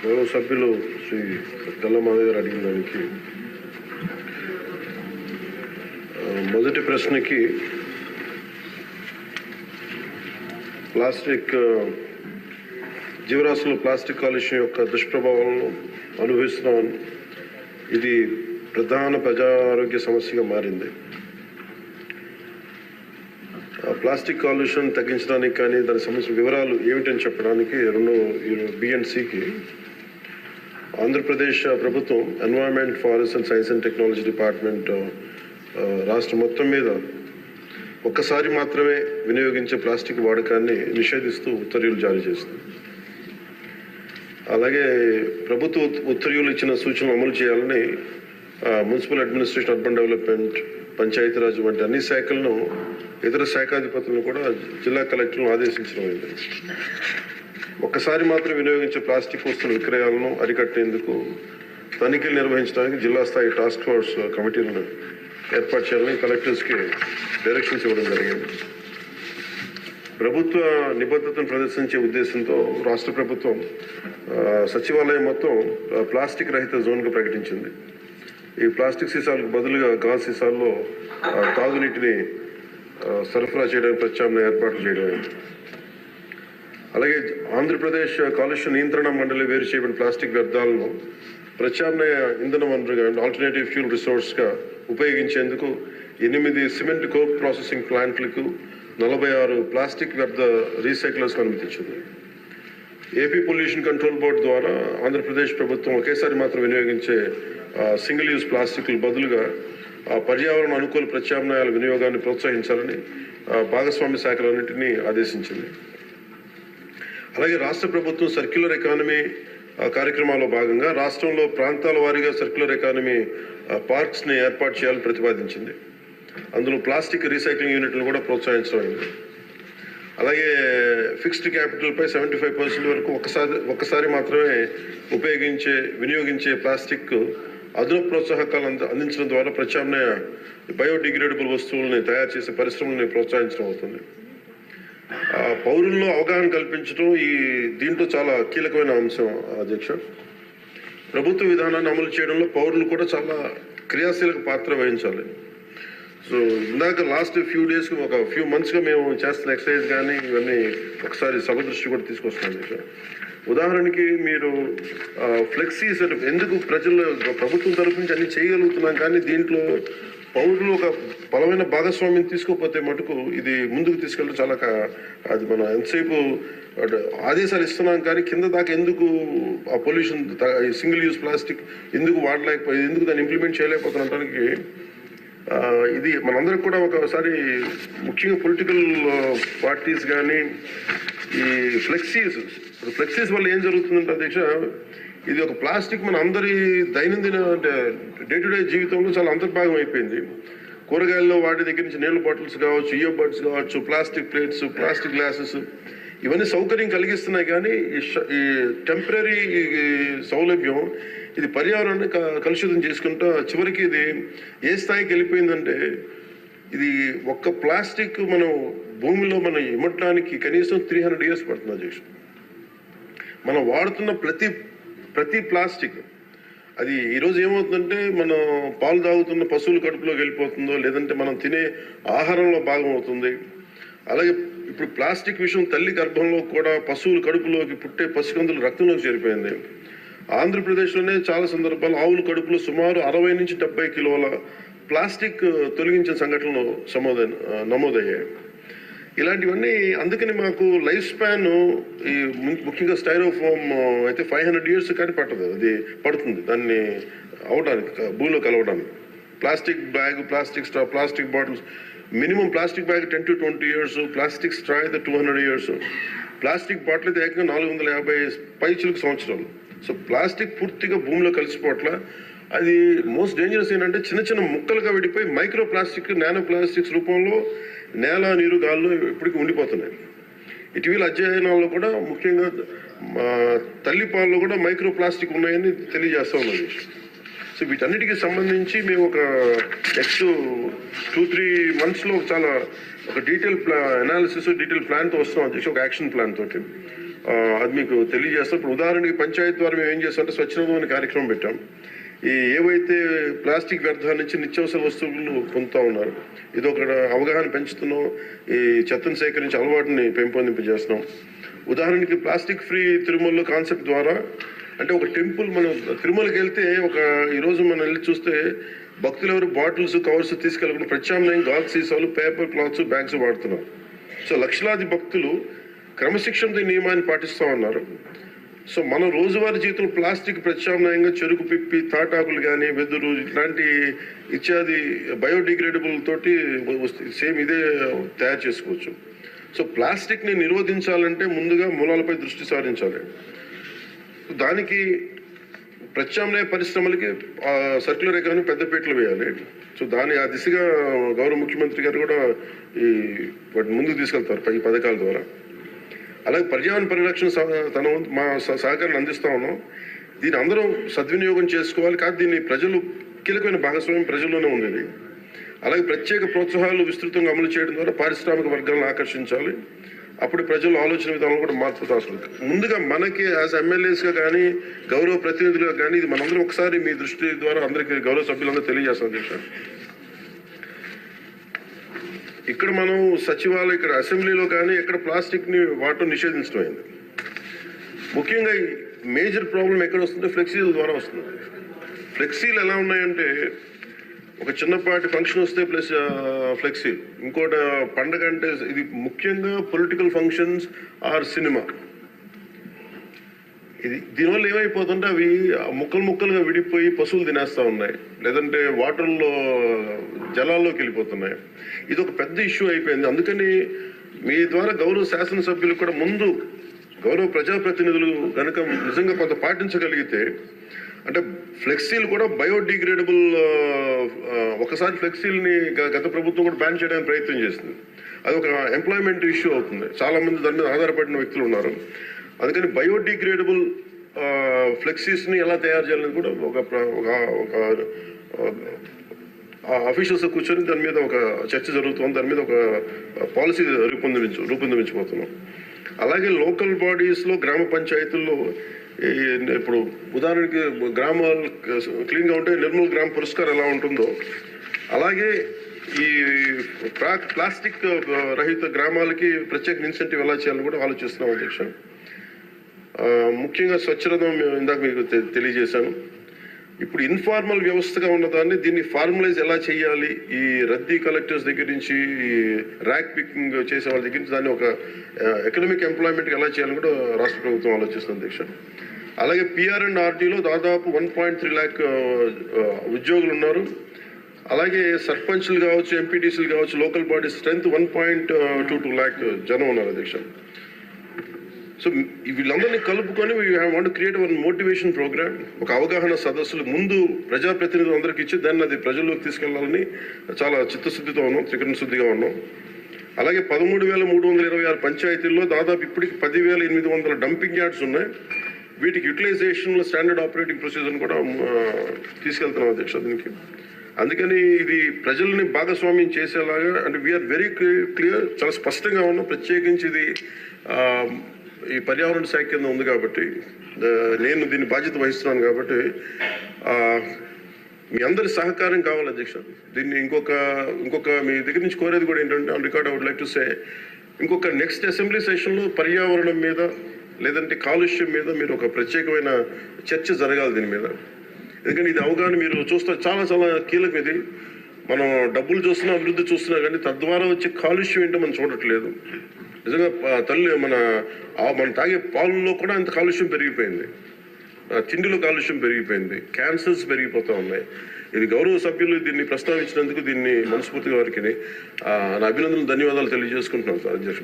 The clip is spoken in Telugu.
గౌరవ సభ్యులు శ్రీ తెల్లమాధవ్ గారు అడిగిన దానికి మొదటి ప్రశ్నకి ప్లాస్టిక్ జీవరాశులు ప్లాస్టిక్ కాలుష్యం యొక్క దుష్ప్రభావాలను అనుభవిస్తున్నాం. ఇది ప్రధాన ప్రజా ఆరోగ్య సమస్యగా మారింది. ప్లాస్టిక్ కాలుష్యం తగ్గించడానికి కానీ దాని సమస్య వివరాలు ఏమిటని చెప్పడానికి బిఎన్సికి ఆంధ్రప్రదేశ్ ప్రభుత్వం environment, forest and science and technology department రాష్ట్రం మొత్తం మీద ఒక్కసారి మాత్రమే వినియోగించే ప్లాస్టిక్ వాడకాన్ని నిషేధిస్తూ ఉత్తర్వులు జారీ చేస్తుంది. అలాగే ప్రభుత్వ ఉత్తర్వులు ఇచ్చిన సూచనలు అమలు చేయాలని municipal administration, urban development, Panchayati Raj వంటి అన్ని శాఖలను, ఇతర శాఖాధిపతులను కూడా జిల్లా కలెక్టర్లను ఆదేశించడం అయింది. ఒక్కసారి మాత్రం వినియోగించే ప్లాస్టిక్ వస్తువుల విక్రయాలను అరికట్టేందుకు తనిఖీలు నిర్వహించడానికి జిల్లా స్థాయి టాస్క్ ఫోర్స్ కమిటీలను ఏర్పాటు చేయాలని కలెక్టర్స్కి డైరెక్షన్స్ ఇవ్వడం జరిగింది. ప్రభుత్వ నిబద్ధతను ప్రదర్శించే ఉద్దేశంతో రాష్ట్ర ప్రభుత్వం సచివాలయం మొత్తం ప్లాస్టిక్ రహిత జోన్గా ప్రకటించింది. ఈ ప్లాస్టిక్ సీసాలకు బదులుగా గాజు సీసాల్లో తాగునీటిని సరఫరా చేయడానికి ప్రత్యామ్నాయ ఏర్పాట్లు చేయడం. అలాగే ఆంధ్రప్రదేశ్ కాలుష్య నియంత్రణ మండలి వేరు చేయబడిన ప్లాస్టిక్ వ్యర్థాలను ప్రత్యామ్నాయ ఇంధన వనరుగా, ఆల్టర్నేటివ్ ఫ్యూల్ రిసోర్స్గా ఉపయోగించేందుకు 8 సిమెంట్ కోక్ ప్రాసెసింగ్ ప్లాంట్లకు 46 ప్లాస్టిక్ వ్యర్థ రీసైక్లర్స్కి అనుమతించింది. ఏపీ పొల్యూషన్ కంట్రోల్ బోర్డు ద్వారా ఆంధ్రప్రదేశ్ ప్రభుత్వం ఒకేసారి మాత్రం వినియోగించే సింగిల్ యూజ్ ప్లాస్టిక్లు బదులుగా పర్యావరణ అనుకూల ప్రత్యామ్నాయాల వినియోగాన్ని ప్రోత్సహించాలని భాగస్వామ్య శాఖలన్నింటినీ ఆదేశించింది. అలాగే రాష్ట్ర ప్రభుత్వం సర్క్యులర్ ఎకానమీ కార్యక్రమాల్లో భాగంగా రాష్ట్రంలో ప్రాంతాల వారీగా సర్క్యులర్ ఎకానమీ పార్క్స్ని ఏర్పాటు చేయాలని ప్రతిపాదించింది. అందులో ప్లాస్టిక్ రీసైక్లింగ్ యూనిట్లను కూడా ప్రోత్సహించడం అయింది. అలాగే ఫిక్స్డ్ క్యాపిటల్పై 75% వరకు ఒక్కసారి మాత్రమే వినియోగించే ప్లాస్టిక్ అదనపు ప్రోత్సాహకాలు అందించడం ద్వారా ప్రత్యామ్నాయ బయోడిగ్రేడబుల్ వస్తువుల్ని తయారు చేసే పరిశ్రమల్ని ప్రోత్సహించడం అవుతుంది. పౌరుల్లో అవగాహన కల్పించడం దీంట్లో చాలా కీలకమైన అంశం అధ్యక్ష. ప్రభుత్వ విధానాన్ని అమలు చేయడంలో పౌరులు కూడా చాలా క్రియాశీలక పాత్ర వహించాలి. సో ఇందాక లాస్ట్ ఫ్యూ మంత్స్గా మేము చేస్తున్న ఎక్సర్సైజ్ కానీ ఇవన్నీ ఒకసారి సభ దృష్టి కూడా తీసుకొస్తున్నాం అధ్యక్ష. ఉదాహరణకి మీరు ఫ్లెక్సీస్ ఎందుకు ప్రభుత్వం తరఫు నుంచి అన్ని చేయగలుగుతున్నాం, కానీ దీంట్లో పౌరులు ఒక బలమైన భాగస్వామ్యం తీసుకోకపోతే మటుకు ఇది ముందుకు తీసుకెళ్ళడం చాలా అది మనం ఎంతసేపు ఆదేశాలు ఇస్తున్నాం కానీ కింద దాకా ఎందుకు ఆ పొల్యూషన్ సింగిల్ యూజ్ ప్లాస్టిక్ ఎందుకు ఎందుకు దాన్ని ఇంప్లిమెంట్ చేయలేకపోతున్నటానికి ఇది మనందరికి కూడా ఒకసారి ముఖ్యంగా పొలిటికల్ పార్టీస్ కానీ ఈ ఫ్లెక్సీస్ వల్ల ఏం జరుగుతుందంటే అధ్యక్ష, ఇది ఒక ప్లాస్టిక్ మన అందరి దైనందిన డే టు డే జీవితంలో చాలా అంతర్భాగం అయిపోయింది. కూరగాయల్లో వాటి దగ్గర నుంచి నీళ్ళ బాటిల్స్ కావచ్చు, ఇయర్ బడ్స్ కావచ్చు, ప్లాస్టిక్ ప్లేట్స్, ప్లాస్టిక్ గ్లాసెస్ ఇవన్నీ సౌకర్యం కలిగిస్తున్నాయి. కానీ ఈ టెంపరీ సౌలభ్యం ఇది పర్యావరణాన్ని కలుషితం చేసుకుంటా చివరికి ఇది ఏ స్థాయికి వెళ్ళిపోయిందంటే ఇది ఒక్క ప్లాస్టిక్ మనం భూమిలో మనం ఇమ్మటానికి కనీసం 300 years పడుతుంది అధ్యక్ష. మనం వాడుతున్న ప్రతి ప్లాస్టిక్ అది ఈరోజు ఏమవుతుందంటే మనం పాలు తాగుతున్న పశువుల కడుపులోకి వెళ్ళిపోతుందో, లేదంటే మనం తినే ఆహారంలో భాగం అవుతుంది. అలాగే ఇప్పుడు ప్లాస్టిక్ విషయం తల్లి గర్భంలో కూడా పశువుల కడుపులోకి పుట్టే పసికందుల రక్తంలోకి చేరిపోయింది. ఆంధ్రప్రదేశ్లోనే చాలా సందర్భాలు ఆవుల కడుపులో సుమారు 60 నుంచి 70 కిలోల ప్లాస్టిక్ తొలగించిన సంఘటనలు నమోదయ్యాయి. ఇలాంటివన్నీ అందుకని మాకు లైఫ్ స్పాన్ ఈ ముఖ్యంగా స్టైరోఫోమ్ అయితే 500 years కానీ పట్టదు, అది పడుతుంది దాన్ని అవడానికి భూమిలో కలవడానికి. Plastic bag, plastic straw, plastic bottles minimum plastic bag 10 to 20 years, plastic straw అయితే 200 years, ప్లాస్టిక్ బాటిల్ అయితే ఏకంగా 450 పైచిలకు సంవత్సరాలు. సో ప్లాస్టిక్ పూర్తిగా భూమిలో కలిసిపోవట్ల. అది మోస్ట్ డేంజరస్ ఏంటంటే చిన్న ముక్కలుగా విడిపోయి మైక్రో ప్లాస్టిక్, నానో ప్లాస్టిక్స్ రూపంలో నేల, నీరు, గాల్లో ఇప్పటికీ ఉండిపోతున్నాయి. ఇటీవల అధ్యయనాల్లో కూడా ముఖ్యంగా తల్లిపాలలో కూడా మైక్రో ప్లాస్టిక్ ఉన్నాయని తెలియజేస్తూ ఉన్నది. సో వీటన్నిటికీ సంబంధించి మేము ఒక నెక్స్ట్ 2-3 monthsలో చాలా ఒక డీటెయిల్ అనాలిసిస్, డీటెయిల్ ప్లాన్తో వస్తున్నాం అధ్యక్ష, ఒక యాక్షన్ ప్లాన్ తోటి. అది మీకు తెలియజేస్తాం. ఇప్పుడు ఉదాహరణకి పంచాయతీ ద్వారా మేము ఏం చేస్తామంటే స్వచ్ఛందం అనే కార్యక్రమం పెట్టాం. ఏవైతే ప్లాస్టిక్ వ్యర్థాల నుంచి నిత్యావసర వస్తువులు పొందుతూ ఉన్నారు, ఇది ఒక అవగాహన పెంచుతున్నాం. ఈ చెత్తను సేకరించి అలవాటుని పెంపొందింపజేస్తున్నాం. ఉదాహరణకి ప్లాస్టిక్ ఫ్రీ తిరుమలలో కాన్సెప్ట్ ద్వారా, అంటే ఒక టెంపుల్, మనం తిరుమలకి వెళ్తే ఈరోజు మనం వెళ్ళి చూస్తే భక్తులు ఎవరు బాటిల్స్ కవర్స్ తీసుకెళ్ళకుండా ప్రత్యామ్నాయం గాజు సీసాలు, పేపర్ క్లాత్స్, బ్యాగ్స్ వాడుతున్నారు. సో లక్షలాది భక్తులు క్రమశిక్షణ నియమాన్ని పాటిస్తూ ఉన్నారు. సో మన రోజువారీ జీవితంలో ప్లాస్టిక్ ప్రత్యామ్నాయంగా చెరుకు పిప్పి, తాటాకులు కానీ, వెదురు ఇట్లాంటి ఇత్యాది బయోడిగ్రేడబుల్ తోటి సేమ్ ఇదే తయారు చేసుకోవచ్చు. సో ప్లాస్టిక్ని నిరోధించాలంటే ముందుగా మూలాలపై దృష్టి సారించాలి. దానికి ప్రత్యామ్నాయ పరిశ్రమలకి సర్క్యులర్ ఎకానమీ పెద్దపీటలు వేయాలి. సో ఆ దిశగా గౌరవ ముఖ్యమంత్రి గారు కూడా వాటిని ముందుకు తీసుకెళ్తారు ఈ పథకాల ద్వారా. అలాగే పర్యావరణ పరిరక్షణ మా సహకారాన్ని అందిస్తా ఉన్నాం. దీన్ని అందరం సద్వినియోగం చేసుకోవాలి. కాదు, దీన్ని ప్రజలు కీలకమైన భాగస్వామ్యం ప్రజల్లోనే ఉంది. అలాగే ప్రత్యేక ప్రోత్సాహాలు విస్తృతంగా అమలు చేయడం ద్వారా పారిశ్రామిక వర్గాలను ఆకర్షించాలి. అప్పుడు ప్రజల ఆలోచన విధానం కూడా మార్పు అవసరం. ముందుగా మనకి యాజ్ ఎమ్మెల్యేస్గా కానీ, గౌరవ ప్రతినిధులుగా కానీ, ఇది మనందరం ఒకసారి మీ దృష్టి ద్వారా అందరికీ గౌరవ సభ్యులందరూ తెలియజేస్తాం. అధ్యక్ష, ఇక్కడ మనం సచివాలయం, ఇక్కడ అసెంబ్లీలో కానీ ఎక్కడ ప్లాస్టిక్ని వాడటం నిషేధించడం అయింది. ముఖ్యంగా మేజర్ ప్రాబ్లం ఎక్కడ వస్తుంటే ఫ్లెక్సీల ద్వారా వస్తుంది. ఫ్లెక్సీలు ఎలా ఉన్నాయంటే, ఒక చిన్నపాటి ఫంక్షన్ వస్తే ప్లస్ ఫ్లెక్సీలు, ఇంకోటి పండగ అంటే, ఇది ముఖ్యంగా పొలిటికల్ ఫంక్షన్స్ ఆర్ సినిమా. దీనివల్ల ఏమైపోతుంటే అవి ముక్కలు ముక్కలుగా విడిపోయి పశువులు తినేస్తూ ఉన్నాయి, లేదంటే వాటర్లో జలాల్లోకి వెళ్ళిపోతున్నాయి. ఇది ఒక పెద్ద ఇష్యూ అయిపోయింది. అందుకని మీ ద్వారా గౌరవ శాసనసభ్యులు కూడా ముందు, గౌరవ ప్రజాప్రతినిధులు కనుక నిజంగా కొంత పాటించగలిగితే, అంటే ఫ్లెక్సీలు కూడా బయోడిగ్రేడబుల్, ఒకసారి ఫ్లెక్సీల్ని గత ప్రభుత్వం కూడా బ్యాన్ చేయడానికి ప్రయత్నం చేస్తుంది. అది ఒక ఎంప్లాయ్మెంట్ ఇష్యూ అవుతుంది. చాలా మంది దాని మీద ఆధారపడిన వ్యక్తులు ఉన్నారు. అందుకని బయోడిగ్రేడబుల్ ఫ్లెక్సీస్ని ఎలా తయారు చేయాలని కూడా ఒక అఫీషియల్స్ కూర్చొని దాని మీద ఒక చర్చ జరుగుతుంది. దాని మీద ఒక పాలసీ రూపొందించబోతున్నాం. అలాగే లోకల్ బాడీస్లో, గ్రామ పంచాయతీల్లో ఇప్పుడు ఉదాహరణకి గ్రామాలు క్లీన్గా ఉంటే నిర్మల్ గ్రామ పురస్కారం ఎలా ఉంటుందో, అలాగే ఈ ప్లాస్టిక్ రహిత గ్రామాలకి ప్రత్యేక ఇన్సెంటివ్ ఎలా చేయాలని కూడా ఆలోచిస్తున్నాం. అధ్యక్ష, ముఖ్యంగా స్వచ్ఛరథం ఇందాక మీకు తెలియజేశాను. ఇప్పుడు ఇన్ఫార్మల్ వ్యవస్థగా ఉన్నదాన్ని దీన్ని ఫార్మలైజ్ ఎలా చేయాలి, ఈ రద్దీ కలెక్టర్స్ దగ్గర నుంచి, ఈ ర్యాక్ పికింగ్ చేసే వాళ్ళ దగ్గర నుంచి దాన్ని ఒక ఎకనామిక్ ఎంప్లాయ్మెంట్కి ఎలా చేయాలని కూడా రాష్ట్ర ప్రభుత్వం ఆలోచిస్తుంది. అధ్యక్ష, అలాగే PR&RDలో దాదాపు 1.3 lakh ఉద్యోగులు ఉన్నారు. అలాగే సర్పంచ్లు కావచ్చు, ఎంపీటీసీలు కావచ్చు, లోకల్ బాడీ స్ట్రెంత్ 1.22 lakh జనం ఉన్నారు. అధ్యక్ష, సో వీళ్ళందరినీ కలుపుకొని we want create one motivation program, ఒక అవగాహన సదస్సులు ముందు ప్రజాప్రతినిధులు అందరికి ఇచ్చి దాన్ని అది ప్రజల్లోకి తీసుకెళ్లాలని చాలా చిత్తశుద్ధితో ఉన్నాం, త్రికరణ శుద్ధిగా ఉన్నాం. అలాగే 13,326 పంచాయతీల్లో దాదాపు ఇప్పటికి 10,800 డంపింగ్ యార్డ్స్ ఉన్నాయి. వీటికి యూటిలైజేషన్ స్టాండర్డ్ ఆపరేటింగ్ ప్రొసీజర్ని కూడా తీసుకెళ్తున్నాం. అధ్యక్ష, దీనికి అందుకని ఇది ప్రజల్ని భాగస్వామ్యం చేసేలాగా, అంటే వీఆర్ వెరీ క్లియర్, చాలా స్పష్టంగా ఉన్నాం. ప్రత్యేకించి ఇది ఈ పర్యావరణ శాఖ కింద ఉంది కాబట్టి, నేను దీన్ని బాధ్యత వహిస్తున్నాను కాబట్టి మీ అందరి సహకారం కావాలి. అధ్యక్ష, దీన్ని ఇంకొక మీ దగ్గర నుంచి కోరేది కూడా ఏంటంటే, on record I would like to say, ఇంకొక నెక్స్ట్ అసెంబ్లీ సెషన్లో పర్యావరణం మీద లేదంటే కాలుష్యం మీద మీరు ఒక ప్రత్యేకమైన చర్చ జరగాలి దీని మీద. ఎందుకంటే ఇది అవగాహన మీరు చూస్తే చాలా చాలా కీలకం. ఇది మనం డబ్బులు చూస్తున్నా, అభివృద్ధి చూస్తున్నా, కానీ తద్వారా వచ్చే కాలుష్యం ఏంటో మనం చూడట్లేదు. నిజంగా మనం తాగే పాలలో కూడా అంత కాలుష్యం పెరిగిపోయింది, తిండిలో కాలుష్యం పెరిగిపోయింది, క్యాన్సర్స్ పెరిగిపోతూ ఉన్నాయి. ఇది గౌరవ సభ్యులు దీన్ని ప్రస్తావించినందుకు దీన్ని మనస్ఫూర్తిగా వారికి నా అభినందనలు, ధన్యవాదాలు తెలియజేసుకుంటున్నాను సార్. అధ్యక్ష,